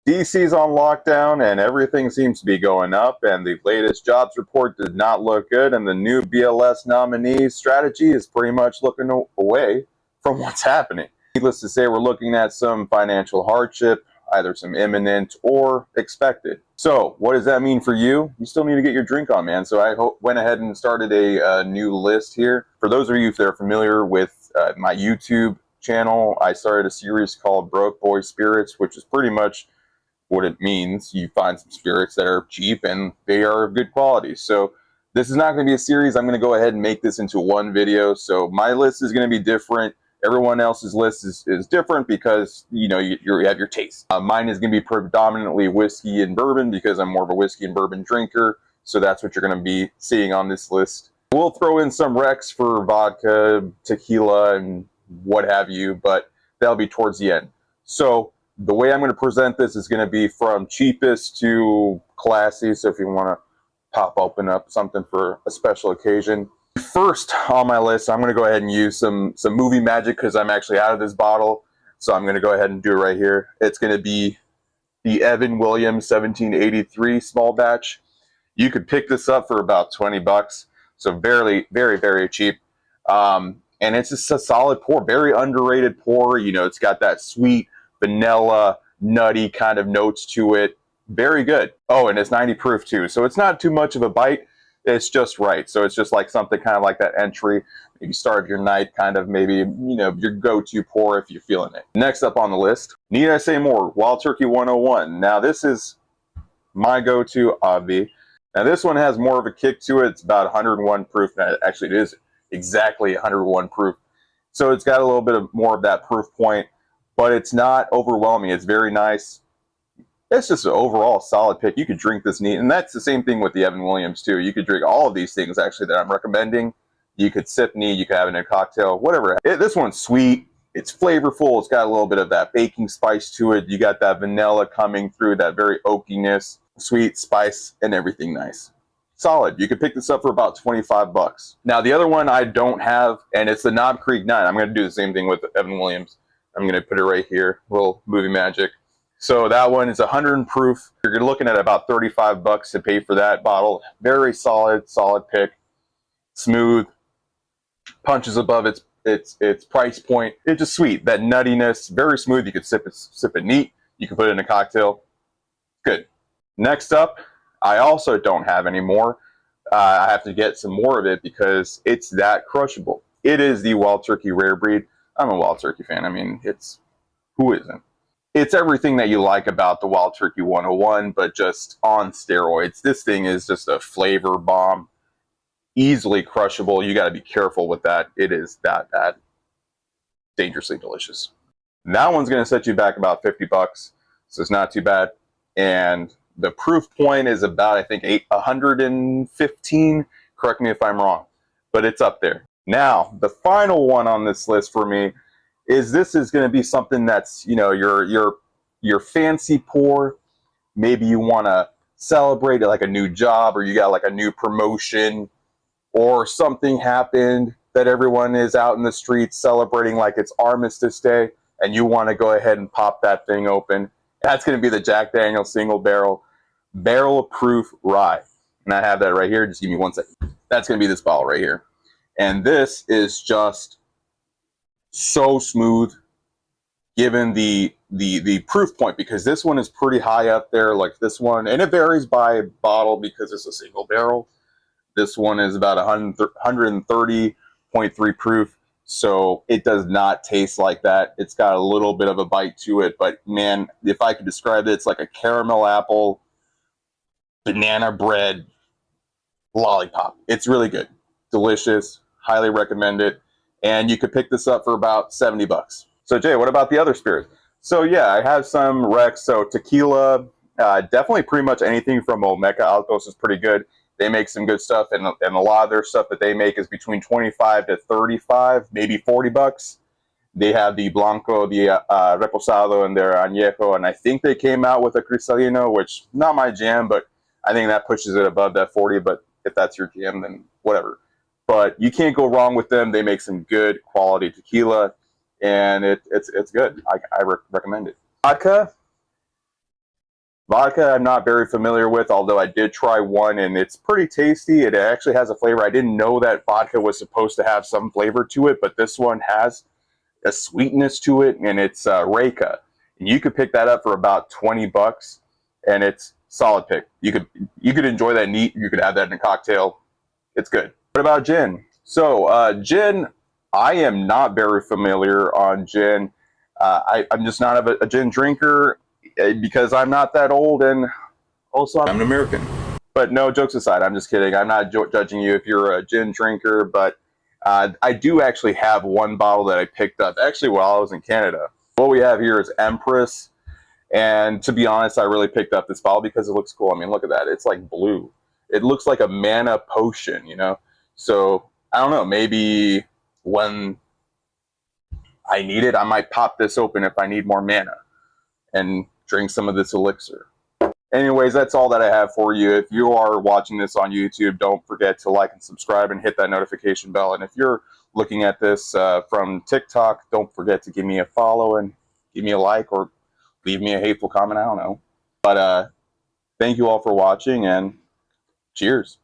DC's on lockdown and everything seems to be going up, and the latest jobs report did not look good, and the new BLS nominee strategy is pretty much looking away from what's happening. Needless to say, we're looking at some financial hardship, either some imminent or expected. So what does that mean for you? You still need to get your drink on, man. So I went ahead and started a new list here. For those of you that are familiar with my YouTube channel, I started a series called Boi Spirits, which is pretty much what it means. You find some spirits that are cheap and they are of good quality. So this is not going to be a series. I'm going to go ahead and make this into one video. So my list is going to be different. Everyone else's list is different because, you know, you have your taste. Mine is going to be predominantly whiskey and bourbon because I'm more of a whiskey and bourbon drinker. So that's what you're going to be seeing on this list. We'll throw in some recs for vodka, tequila, and what have you, but that'll be towards the end. So the way I'm going to present this is going to be from cheapest to classy. So if you want to open up something for a special occasion. First on my list, I'm going to go ahead and use some movie magic because I'm actually out of this bottle. So I'm going to go ahead and do it right here. It's going to be the Evan Williams 1783 small batch. You could pick this up for about 20 bucks. So very, very, very cheap. And it's just a solid pour, very underrated pour. You know, it's got that sweet vanilla, nutty kind of notes to it. Very good. Oh, and it's 90 proof too. So it's not too much of a bite. It's just right. So it's just like something kind of like that entry. Maybe start your night, kind of maybe, you know, your go-to pour if you're feeling it. Next up on the list, need I say more? Wild Turkey 101. Now this is my go-to Obvi. Now this one has more of a kick to it. It's about 101 proof. Actually, it is exactly 101 proof. So it's got a little bit of more of that proof point, but it's not overwhelming. It's very nice. It's just an overall solid pick. You could drink this neat, and that's the same thing with the Evan Williams too. You could drink all of these things actually that I'm recommending. You could sip neat, you could have it in a cocktail, whatever. This one's sweet. It's flavorful. It's got a little bit of that baking spice to it. You got that vanilla coming through, that very oakiness, sweet spice, and everything nice. Solid. You could pick this up for about 25 bucks. Now the other one I don't have, and it's the Knob Creek 9. I'm going to do the same thing with Evan Williams. I'm going to put it right here, little movie magic. So that one is 100 proof. You're looking at about 35 bucks to pay for that bottle. Very solid pick. Smooth. Punches above its price point. It's just sweet. That nuttiness, very smooth. You could sip it neat. You can put it in a cocktail. Good. Next up, I also don't have any more. I have to get some more of it because it's that crushable. It is the Wild Turkey Rare Breed. I'm a Wild Turkey fan. I mean, who isn't? It's everything that you like about the Wild Turkey 101, but just on steroids. This thing is just a flavor bomb. Easily crushable. You got to be careful with that. It is that dangerously delicious. That one's going to set you back about 50 bucks, so it's not too bad. And the proof point is about, I think, 115. Correct me if I'm wrong, but it's up there. Now, the final one on this list for me is this is going to be something that's, you know, your fancy pour. Maybe you want to celebrate like a new job, or you got like a new promotion, or something happened that everyone is out in the streets celebrating like it's Armistice Day, and you want to go ahead and pop that thing open. That's going to be the Jack Daniel's single barrel proof rye. And I have that right here. Just give me 1 second. That's going to be this bottle right here. And this is just so smooth given the proof point, because this one is pretty high up there, like this one, and it varies by bottle because it's a single barrel. This one is about 130.3 proof, so it does not taste like that. It's got a little bit of a bite to it, but man, if I could describe it, it's like a caramel apple, banana bread lollipop. It's really good, delicious, highly recommend it, and you could pick this up for about 70 bucks. So Jay, what about the other spirits? So yeah, I have some Rex. So tequila, definitely pretty much anything from Olmeca Altos is pretty good. They make some good stuff, and a lot of their stuff that they make is between 25 to 35, maybe 40 bucks. They have the Blanco, the Reposado, and their Añejo, and I think they came out with a Cristalino, which not my jam, but I think that pushes it above that 40, but if that's your jam, then whatever. But you can't go wrong with them. They make some good quality tequila, and it's good. I recommend it. Vodka, Vodka I'm not very familiar with, although I did try one and it's pretty tasty. It actually has a flavor. I didn't know that vodka was supposed to have some flavor to it, but this one has a sweetness to it, and it's Reyka. And you could pick that up for about $20, and it's solid pick. You could enjoy that neat. You could have that in a cocktail. It's good. What about gin? So gin, I am not very familiar on gin. I'm just not a gin drinker because I'm not that old, and also I'm an American. But no, jokes aside, I'm just kidding. I'm not judging you if you're a gin drinker, but I do actually have one bottle that I picked up actually while I was in Canada. What we have here is Empress, and to be honest, I really picked up this bottle because it looks cool. I mean, look at that. It's like blue. It looks like a mana potion, you know? So, I don't know, maybe when I need it, I might pop this open if I need more mana and drink some of this elixir. Anyways, that's all that I have for you. If you are watching this on YouTube, don't forget to like and subscribe and hit that notification bell. And if you're looking at this from TikTok, don't forget to give me a follow and give me a like or leave me a hateful comment. I don't know. But thank you all for watching, and cheers.